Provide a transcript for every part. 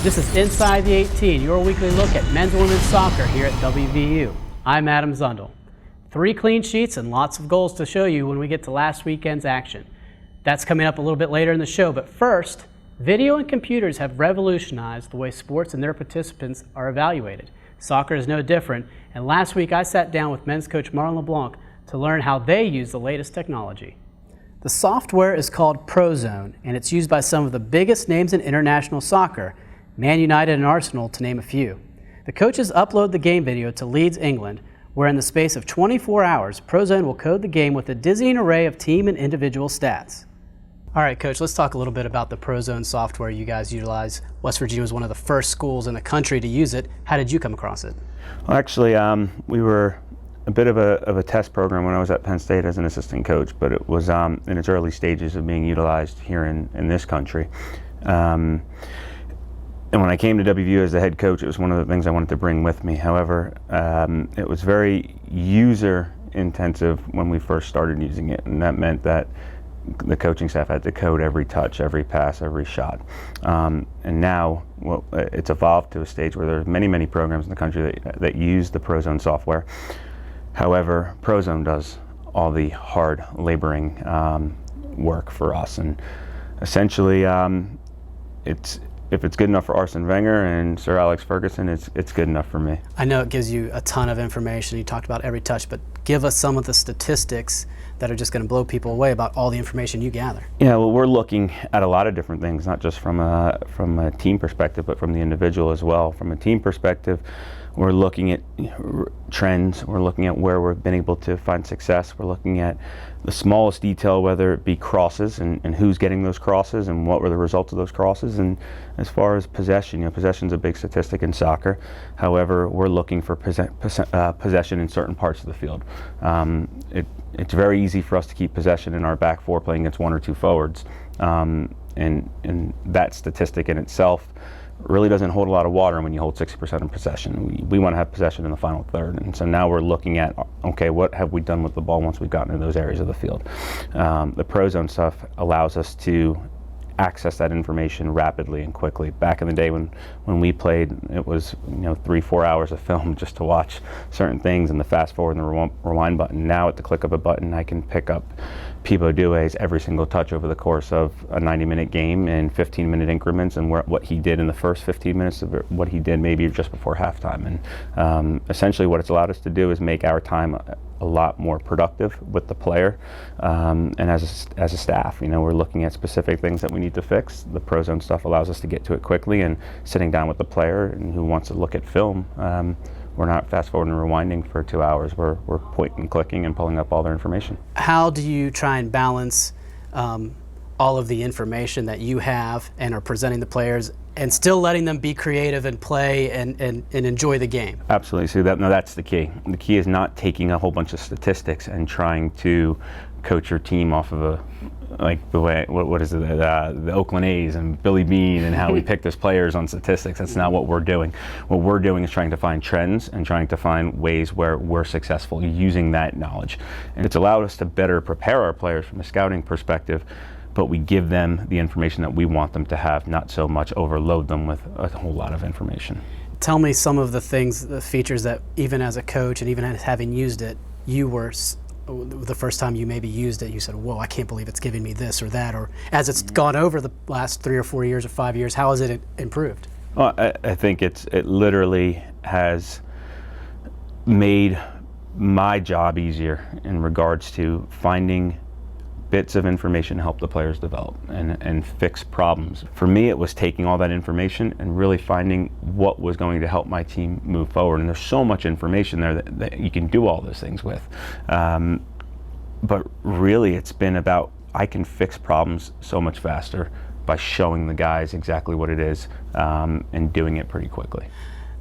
This is Inside the 18, your weekly look at men's and women's soccer here at WVU. I'm Adam Zundell. 3 clean sheets and lots of goals to show you when we get to last weekend's action. That's coming up a little bit later in the show, but first, video and computers have revolutionized the way sports and their participants are evaluated. Soccer is no different, and last week I sat down with men's coach Marlon LeBlanc to learn how they use the latest technology. The software is called ProZone, and it's used by some of the biggest names in international soccer, Man United and Arsenal, to name a few. The coaches upload the game video to Leeds, England, where in the space of 24 hours, ProZone will code the game with a dizzying array of team and individual stats. All right, Coach, let's talk a little bit about the ProZone software you guys utilize. West Virginia was one of the first schools in the country to use it. How did you come across it? Well, actually, we were a bit of a test program when I was at Penn State as an assistant coach, but it was in its early stages of being utilized here in this country. And when I came to WVU as the head coach, it was one of the things I wanted to bring with me. However, it was very user-intensive when we first started using it, and that meant that the coaching staff had to code every touch, every pass, every shot. And now, well, it's evolved to a stage where there's many programs in the country that use the ProZone software. However, ProZone does all the hard laboring work for us, and essentially, if it's good enough for Arsene Wenger and Sir Alex Ferguson, it's good enough for me. I know it gives you a ton of information. You talked about every touch, but give us some of the statistics that are just going to blow people away about all the information you gather. Yeah, well, we're looking at a lot of different things, not just from a team perspective, but from the individual as well. From a team perspective, we're looking at trends. We're looking at where we've been able to find success. We're looking at the smallest detail, whether it be crosses and who's getting those crosses and what were the results of those crosses. And as far as possession, possession's a big statistic in soccer. However, we're looking for possession in certain parts of the field. It's very easy for us to keep possession in our back four playing against 1 or 2 forwards. And that statistic in itself really doesn't hold a lot of water when you hold 60% in possession. We want to have possession in the final third, and so now we're looking at, okay, what have we done with the ball once we've gotten into those areas of the field? The ProZone stuff allows us to access that information rapidly and quickly. Back in the day when we played, it was 3-4 hours of film just to watch certain things and the fast forward and the rewind button. Now at the click of a button, I can pick up Pipo Due's every single touch over the course of a 90-minute game in 15-minute increments, and what he did in the first 15 minutes of it, what he did maybe just before halftime. And essentially what it's allowed us to do is make our time a lot more productive with the player, and as a staff. We're looking at specific things that we need to fix. The ProZone stuff allows us to get to it quickly, and sitting down with the player and who wants to look at film, we're not fast forwarding and rewinding for 2 hours. We're point and clicking and pulling up all their information. How do you try and balance all of the information that you have and are presenting the players and still letting them be creative and play and enjoy the game? Absolutely. So that's the key. The key is not taking a whole bunch of statistics and trying to coach your team off of the Oakland A's and Billy Beane and how we pick those players on statistics. That's not what we're doing. What we're doing is trying to find trends and trying to find ways where we're successful using that knowledge. And it's allowed us to better prepare our players from a scouting perspective, but we give them the information that we want them to have, not so much overload them with a whole lot of information. Tell me some of the features that even as a coach and even having used it, you were, the first time you maybe used it, you said, whoa, I can't believe it's giving me this or that, or as it's gone over the last 3 or 4 years or 5 years, how has it improved? Well, I think it literally has made my job easier in regards to finding bits of information to help the players develop and fix problems. For me, it was taking all that information and really finding what was going to help my team move forward. And there's so much information there that you can do all those things with. But really, it's been about, I can fix problems so much faster by showing the guys exactly what it is and doing it pretty quickly.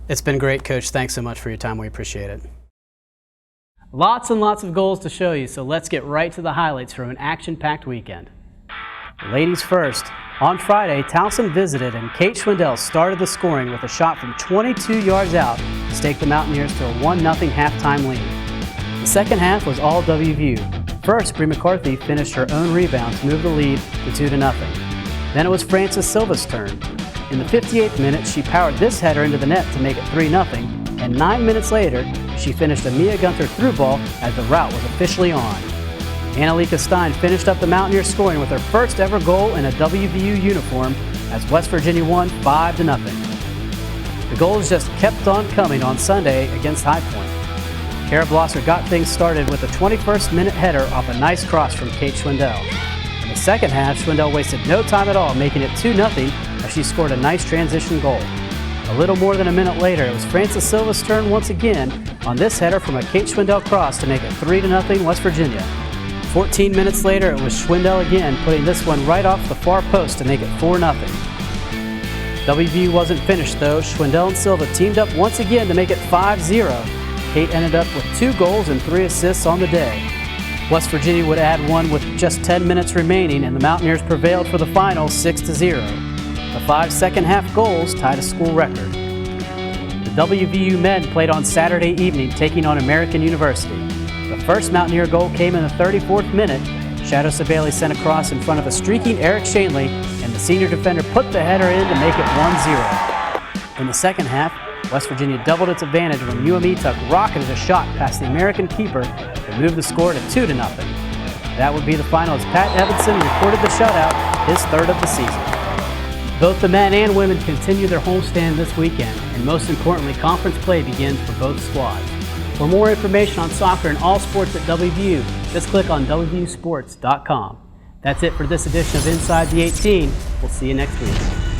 It's been great, Coach. Thanks so much for your time. We appreciate it. Lots and lots of goals to show you, so let's get right to the highlights from an action-packed weekend. Ladies first. On Friday, Towson visited and Kate Schwindel started the scoring with a shot from 22 yards out to stake the Mountaineers to a 1-0 halftime lead. The second half was all WVU. First, Bree McCarthy finished her own rebound to move the lead to 2-0. Then it was Frances Silva's turn. In the 58th minute, she powered this header into the net to make it 3-0, and 9 minutes later, she finished a Mia Gunther through ball as the rout was officially on. Annalika Stein finished up the Mountaineers scoring with her first ever goal in a WVU uniform as West Virginia won 5-0. The goals just kept on coming on Sunday against High Point. Kara Blosser got things started with a 21st minute header off a nice cross from Kate Schwindel. In the second half, Schwindel wasted no time at all, making it 2-0 as she scored a nice transition goal. A little more than a minute later, it was Frances Silva's turn once again on this header from a Kate Schwindel cross to make it 3-0 West Virginia. 14 minutes later, it was Schwindel again, putting this one right off the far post to make it 4-0. WVU wasn't finished though. Schwindel and Silva teamed up once again to make it 5-0. Kate ended up with 2 goals and 3 assists on the day. West Virginia would add one with just 10 minutes remaining, and the Mountaineers prevailed for the final 6-0. The 5 second-half goals tied a school record. The WVU men played on Saturday evening, taking on American University. The first Mountaineer goal came in the 34th minute. Shadow Sabeli sent a cross in front of a streaking Eric Shanley, and the senior defender put the header in to make it 1-0. In the second half, West Virginia doubled its advantage when UME Tuck rocketed a shot past the American keeper to move the score to 2-0. That would be the final as Pat Evanson recorded the shutout, his 3rd of the season. Both the men and women continue their homestand this weekend, and most importantly, conference play begins for both squads. For more information on soccer and all sports at WVU, just click on WVUsports.com. That's it for this edition of Inside the 18. We'll see you next week.